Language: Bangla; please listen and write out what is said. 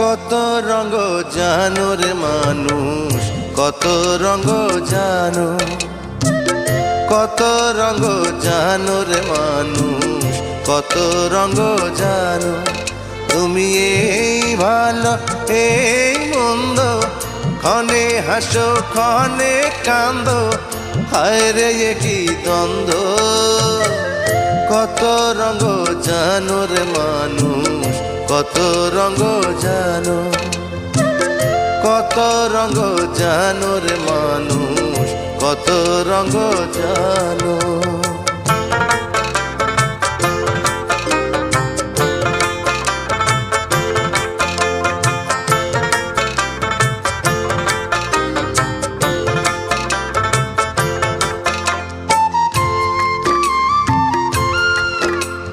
কত রঙ জানো রে মানুষ, কত রঙ জানো, কত রঙ জানো রে মানুষ, কত রঙ জানো। তুমি এই ভালো এই মন্দ, ক্ষণে হাসো ক্ষণে কান্দো, হায় রে এ কি দ্বন্দ্ব। কত রঙ জানো রে মানুষ, কত রঙ জানো, কত রঙ জানো রে মানুষ, কত রঙ জানো।